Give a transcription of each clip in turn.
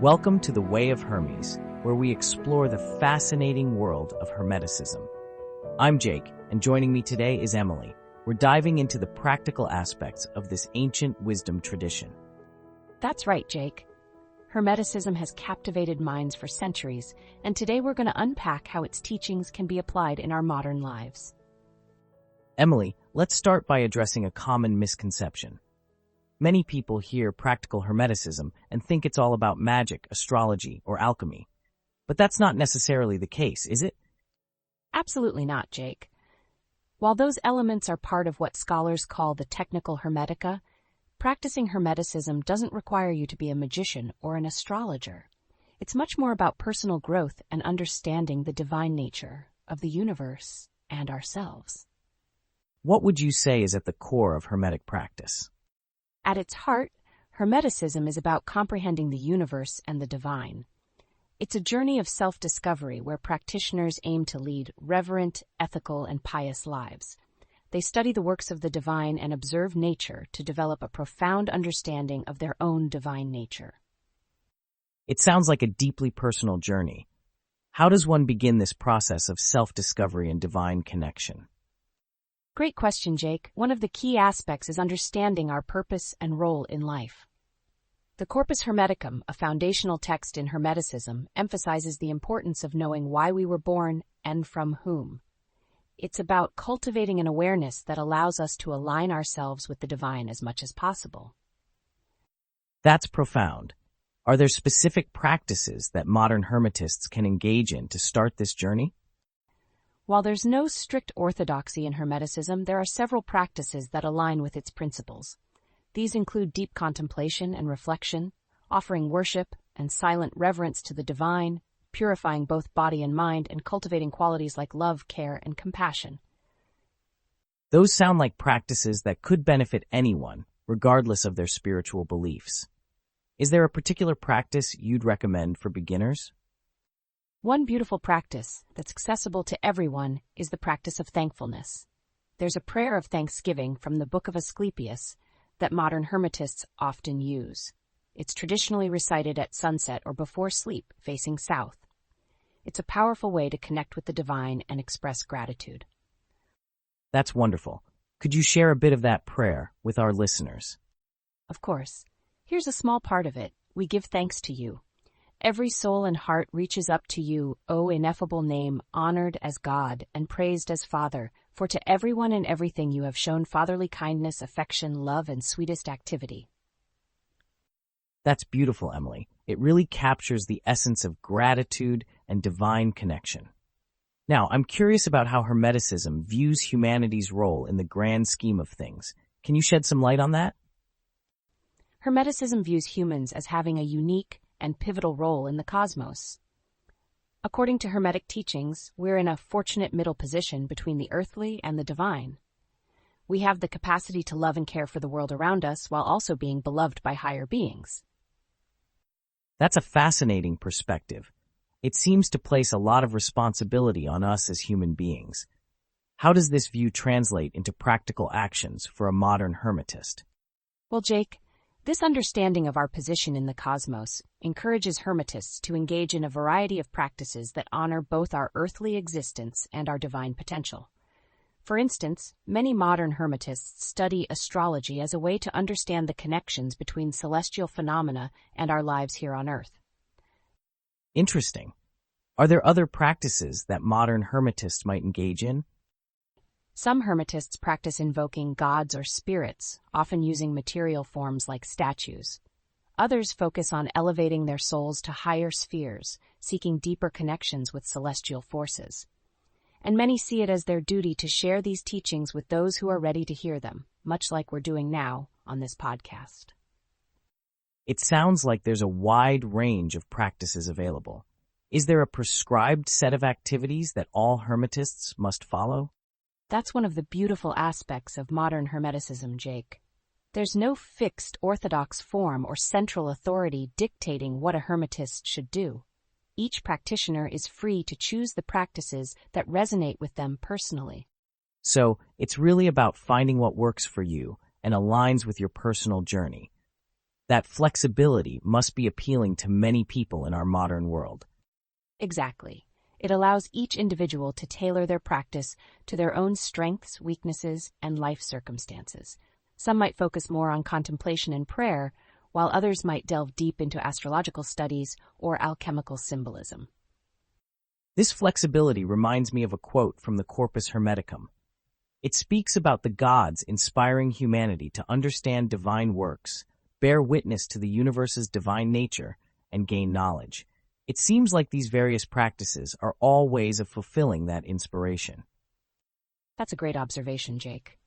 Welcome to the Way of Hermes, where we explore the fascinating world of Hermeticism. I'm Jake, and joining me today is Emily. We're diving into the practical aspects of this ancient wisdom tradition. That's right, Jake. Hermeticism has captivated minds for centuries, and today we're going to unpack how its teachings can be applied in our modern lives. Emily, let's start by addressing a common misconception. Many people hear practical Hermeticism and think it's all about magic, astrology, or alchemy. But that's not necessarily the case, is it? Absolutely not, Jake. While those elements are part of what scholars call the technical Hermetica, practicing Hermeticism doesn't require you to be a magician or an astrologer. It's much more about personal growth and understanding the divine nature of the universe and ourselves. What would you say is at the core of Hermetic practice? At its heart, Hermeticism is about comprehending the universe and the divine. It's a journey of self-discovery where practitioners aim to lead reverent, ethical, and pious lives. They study the works of the divine and observe nature to develop a profound understanding of their own divine nature. It sounds like a deeply personal journey. How does one begin this process of self-discovery and divine connection? Great question, Jake. One of the key aspects is understanding our purpose and role in life. The Corpus Hermeticum, a foundational text in Hermeticism, emphasizes the importance of knowing why we were born and from whom. It's about cultivating an awareness that allows us to align ourselves with the divine as much as possible. That's profound. Are there specific practices that modern Hermetists can engage in to start this journey? While there's no strict orthodoxy in Hermeticism, there are several practices that align with its principles. These include deep contemplation and reflection, offering worship and silent reverence to the divine, purifying both body and mind, and cultivating qualities like love, care, and compassion. Those sound like practices that could benefit anyone, regardless of their spiritual beliefs. Is there a particular practice you'd recommend for beginners? One beautiful practice that's accessible to everyone is the practice of thankfulness. There's a prayer of thanksgiving from the Book of Asclepius that modern Hermetists often use. It's traditionally recited at sunset or before sleep, facing south. It's a powerful way to connect with the divine and express gratitude. That's wonderful. Could you share a bit of that prayer with our listeners? Of course. Here's a small part of it. We give thanks to you. Every soul and heart reaches up to you, O ineffable name, honored as God and praised as Father, for to everyone and everything you have shown fatherly kindness, affection, love, and sweetest activity. That's beautiful, Emily. It really captures the essence of gratitude and divine connection. Now, I'm curious about how Hermeticism views humanity's role in the grand scheme of things. Can you shed some light on that? Hermeticism views humans as having a unique and pivotal role in the cosmos. According to Hermetic teachings, we're in a fortunate middle position between the earthly and the divine. We have the capacity to love and care for the world around us while also being beloved by higher beings. That's a fascinating perspective. It seems to place a lot of responsibility on us as human beings. How does this view translate into practical actions for a modern Hermetist? Well, Jake, this understanding of our position in the cosmos encourages Hermetists to engage in a variety of practices that honor both our earthly existence and our divine potential. For instance, many modern Hermetists study astrology as a way to understand the connections between celestial phenomena and our lives here on Earth. Interesting. Are there other practices that modern Hermetists might engage in? Some Hermetists practice invoking gods or spirits, often using material forms like statues. Others focus on elevating their souls to higher spheres, seeking deeper connections with celestial forces. And many see it as their duty to share these teachings with those who are ready to hear them, much like we're doing now on this podcast. It sounds like there's a wide range of practices available. Is there a prescribed set of activities that all Hermetists must follow? That's one of the beautiful aspects of modern Hermeticism, Jake. There's no fixed orthodox form or central authority dictating what a Hermetist should do. Each practitioner is free to choose the practices that resonate with them personally. So, it's really about finding what works for you and aligns with your personal journey. That flexibility must be appealing to many people in our modern world. Exactly. It allows each individual to tailor their practice to their own strengths, weaknesses, and life circumstances. Some might focus more on contemplation and prayer, while others might delve deep into astrological studies or alchemical symbolism. This flexibility reminds me of a quote from the Corpus Hermeticum. It speaks about the gods inspiring humanity to understand divine works, bear witness to the universe's divine nature, and gain knowledge. It seems like these various practices are all ways of fulfilling that inspiration. That's a great observation, Jake.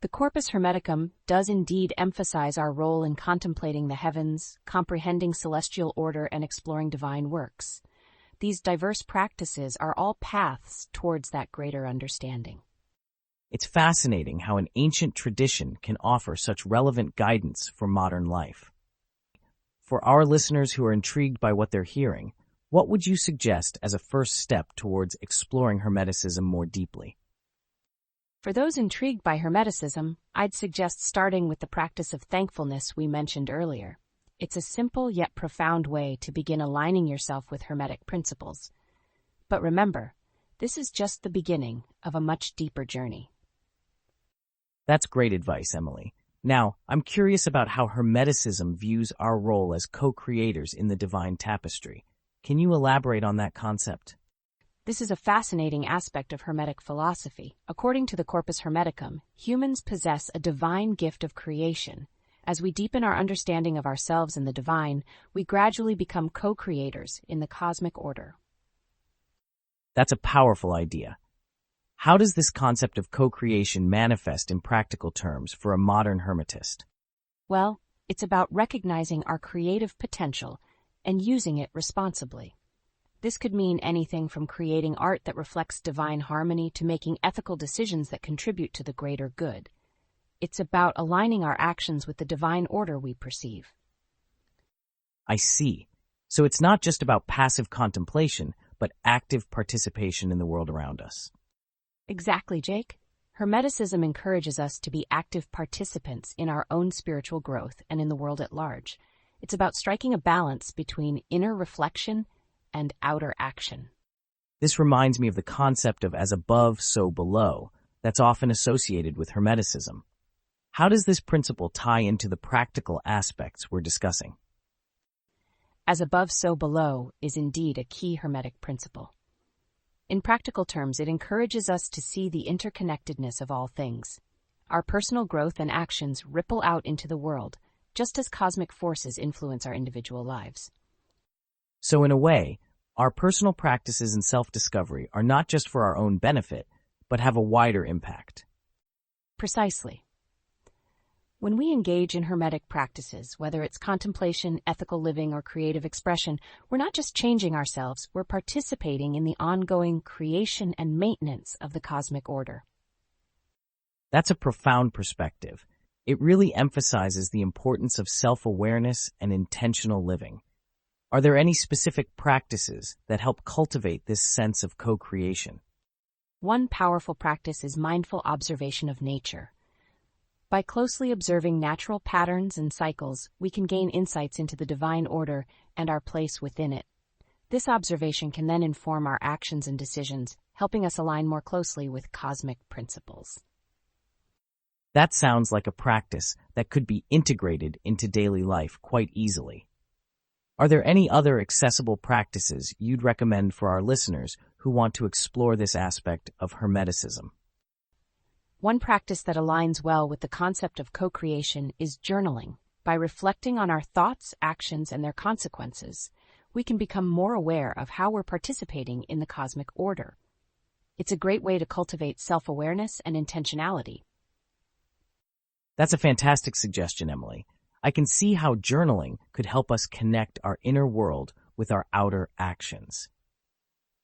The Corpus Hermeticum does indeed emphasize our role in contemplating the heavens, comprehending celestial order, and exploring divine works. These diverse practices are all paths towards that greater understanding. It's fascinating how an ancient tradition can offer such relevant guidance for modern life. For our listeners who are intrigued by what they're hearing, what would you suggest as a first step towards exploring Hermeticism more deeply? For those intrigued by Hermeticism, I'd suggest starting with the practice of thankfulness we mentioned earlier. It's a simple yet profound way to begin aligning yourself with Hermetic principles. But remember, this is just the beginning of a much deeper journey. That's great advice, Emily. Now, I'm curious about how Hermeticism views our role as co-creators in the divine tapestry. Can you elaborate on that concept? This is a fascinating aspect of Hermetic philosophy. According to the Corpus Hermeticum, humans possess a divine gift of creation. As we deepen our understanding of ourselves and the divine, we gradually become co-creators in the cosmic order. That's a powerful idea. How does this concept of co-creation manifest in practical terms for a modern Hermetist? Well, it's about recognizing our creative potential and using it responsibly. This could mean anything from creating art that reflects divine harmony to making ethical decisions that contribute to the greater good. It's about aligning our actions with the divine order we perceive. I see. So it's not just about passive contemplation, but active participation in the world around us. Exactly, Jake. Hermeticism encourages us to be active participants in our own spiritual growth and in the world at large. It's about striking a balance between inner reflection and outer action. This reminds me of the concept of as above, so below, that's often associated with Hermeticism. How does this principle tie into the practical aspects we're discussing? As above, so below is indeed a key Hermetic principle. In practical terms, it encourages us to see the interconnectedness of all things. Our personal growth and actions ripple out into the world, just as cosmic forces influence our individual lives. So in a way, our personal practices and self-discovery are not just for our own benefit, but have a wider impact. Precisely. When we engage in Hermetic practices, whether it's contemplation, ethical living, or creative expression, we're not just changing ourselves, we're participating in the ongoing creation and maintenance of the cosmic order. That's a profound perspective. It really emphasizes the importance of self-awareness and intentional living. Are there any specific practices that help cultivate this sense of co-creation? One powerful practice is mindful observation of nature. By closely observing natural patterns and cycles, we can gain insights into the divine order and our place within it. This observation can then inform our actions and decisions, helping us align more closely with cosmic principles. That sounds like a practice that could be integrated into daily life quite easily. Are there any other accessible practices you'd recommend for our listeners who want to explore this aspect of Hermeticism? One practice that aligns well with the concept of co-creation is journaling. By reflecting on our thoughts, actions, and their consequences, we can become more aware of how we're participating in the cosmic order. It's a great way to cultivate self-awareness and intentionality. That's a fantastic suggestion, Emily. I can see how journaling could help us connect our inner world with our outer actions.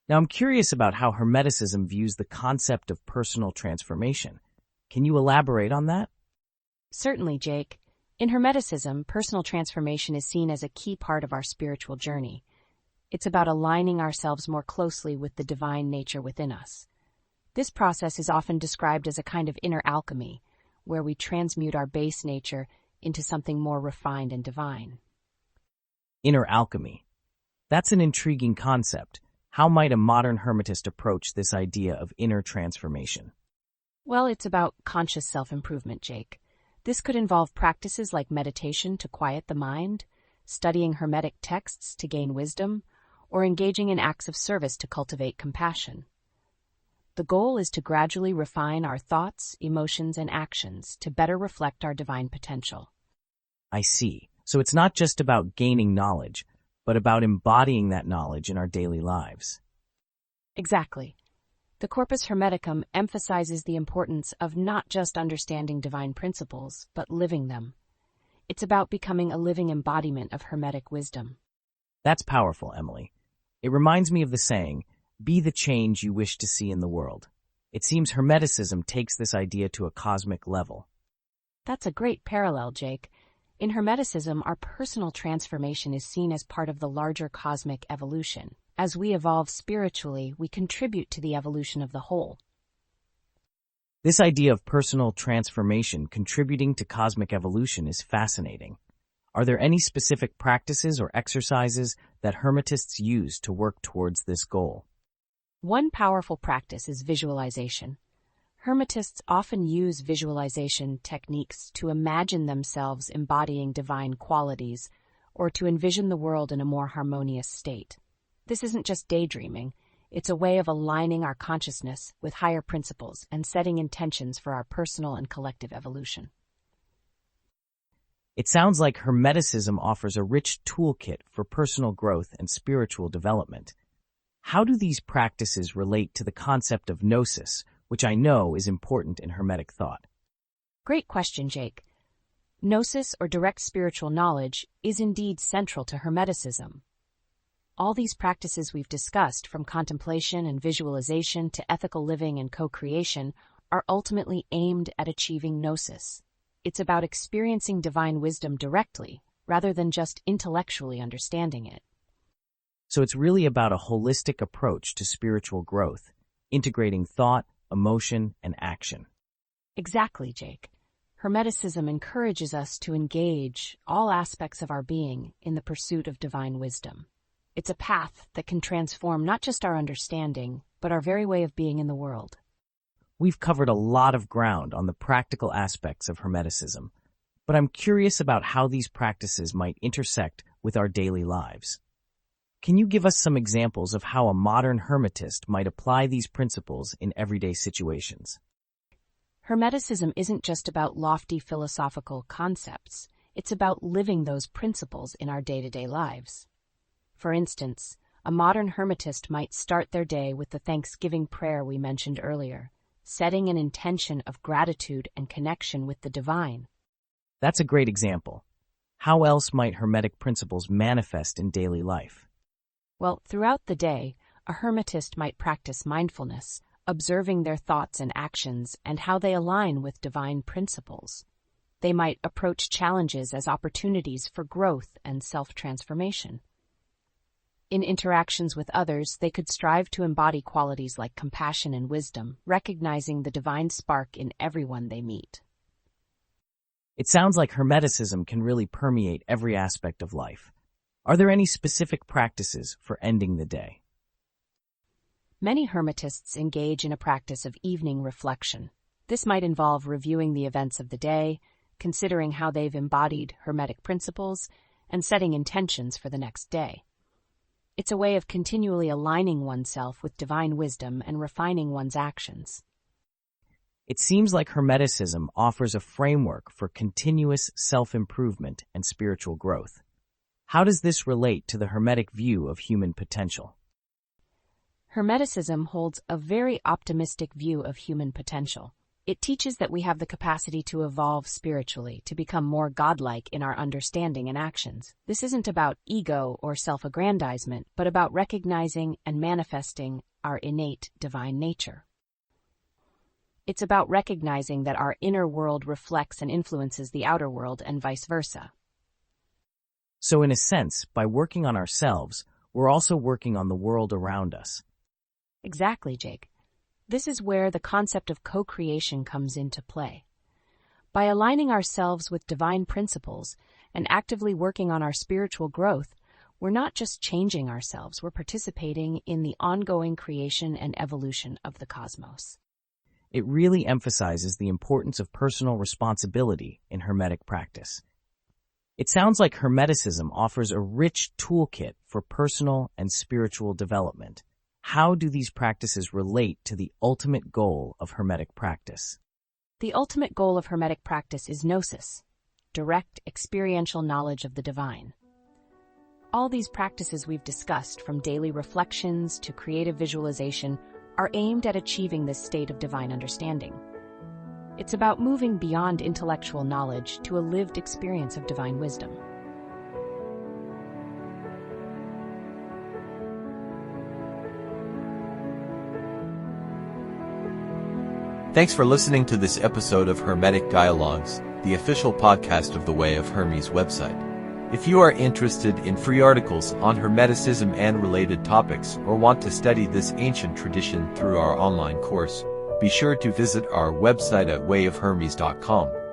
Now, I'm curious about how Hermeticism views the concept of personal transformation. Can you elaborate on that? Certainly, Jake. In Hermeticism, personal transformation is seen as a key part of our spiritual journey. It's about aligning ourselves more closely with the divine nature within us. This process is often described as a kind of inner alchemy, where we transmute our base nature into something more refined and divine. Inner alchemy. That's an intriguing concept. How might a modern Hermetist approach this idea of inner transformation? Well, it's about conscious self-improvement, Jake. This could involve practices like meditation to quiet the mind, studying Hermetic texts to gain wisdom, or engaging in acts of service to cultivate compassion. The goal is to gradually refine our thoughts, emotions, and actions to better reflect our divine potential. I see. So it's not just about gaining knowledge, but about embodying that knowledge in our daily lives. Exactly. The Corpus Hermeticum emphasizes the importance of not just understanding divine principles, but living them. It's about becoming a living embodiment of Hermetic wisdom. That's powerful, Emily. It reminds me of the saying, "Be the change you wish to see in the world." It seems Hermeticism takes this idea to a cosmic level. That's a great parallel, Jake. In Hermeticism, our personal transformation is seen as part of the larger cosmic evolution. As we evolve spiritually, we contribute to the evolution of the whole. This idea of personal transformation contributing to cosmic evolution is fascinating. Are there any specific practices or exercises that Hermetists use to work towards this goal? One powerful practice is visualization. Hermetists often use visualization techniques to imagine themselves embodying divine qualities or to envision the world in a more harmonious state. This isn't just daydreaming, it's a way of aligning our consciousness with higher principles and setting intentions for our personal and collective evolution. It sounds like Hermeticism offers a rich toolkit for personal growth and spiritual development. How do these practices relate to the concept of gnosis, which I know is important in Hermetic thought? Great question, Jake. Gnosis, or direct spiritual knowledge, is indeed central to Hermeticism. All these practices we've discussed, from contemplation and visualization to ethical living and co-creation, are ultimately aimed at achieving gnosis. It's about experiencing divine wisdom directly, rather than just intellectually understanding it. So it's really about a holistic approach to spiritual growth, integrating thought, emotion, and action. Exactly, Jake. Hermeticism encourages us to engage all aspects of our being in the pursuit of divine wisdom. It's a path that can transform not just our understanding, but our very way of being in the world. We've covered a lot of ground on the practical aspects of Hermeticism, but I'm curious about how these practices might intersect with our daily lives. Can you give us some examples of how a modern Hermetist might apply these principles in everyday situations? Hermeticism isn't just about lofty philosophical concepts, it's about living those principles in our day-to-day lives. For instance, a modern Hermetist might start their day with the Thanksgiving prayer we mentioned earlier, setting an intention of gratitude and connection with the divine. That's a great example. How else might Hermetic principles manifest in daily life? Well, throughout the day, a Hermetist might practice mindfulness, observing their thoughts and actions and how they align with divine principles. They might approach challenges as opportunities for growth and self-transformation. In interactions with others, they could strive to embody qualities like compassion and wisdom, recognizing the divine spark in everyone they meet. It sounds like Hermeticism can really permeate every aspect of life. Are there any specific practices for ending the day? Many Hermetists engage in a practice of evening reflection. This might involve reviewing the events of the day, considering how they've embodied Hermetic principles, and setting intentions for the next day. It's a way of continually aligning oneself with divine wisdom and refining one's actions. It seems like Hermeticism offers a framework for continuous self-improvement and spiritual growth. How does this relate to the Hermetic view of human potential? Hermeticism holds a very optimistic view of human potential. It teaches that we have the capacity to evolve spiritually, to become more godlike in our understanding and actions. This isn't about ego or self-aggrandizement, but about recognizing and manifesting our innate divine nature. It's about recognizing that our inner world reflects and influences the outer world and vice versa. So in a sense, by working on ourselves, we're also working on the world around us. Exactly, Jake. This is where the concept of co-creation comes into play. By aligning ourselves with divine principles and actively working on our spiritual growth, we're not just changing ourselves, we're participating in the ongoing creation and evolution of the cosmos. It really emphasizes the importance of personal responsibility in Hermetic practice. It sounds like Hermeticism offers a rich toolkit for personal and spiritual development. How do these practices relate to the ultimate goal of Hermetic practice? The ultimate goal of Hermetic practice is gnosis, direct experiential knowledge of the divine. All these practices we've discussed, from daily reflections to creative visualization, are aimed at achieving this state of divine understanding. It's about moving beyond intellectual knowledge to a lived experience of divine wisdom. Thanks for listening to this episode of Hermetic Dialogues, the official podcast of the Way of Hermes website. If you are interested in free articles on Hermeticism and related topics, or want to study this ancient tradition through our online course, be sure to visit our website at wayofhermes.com.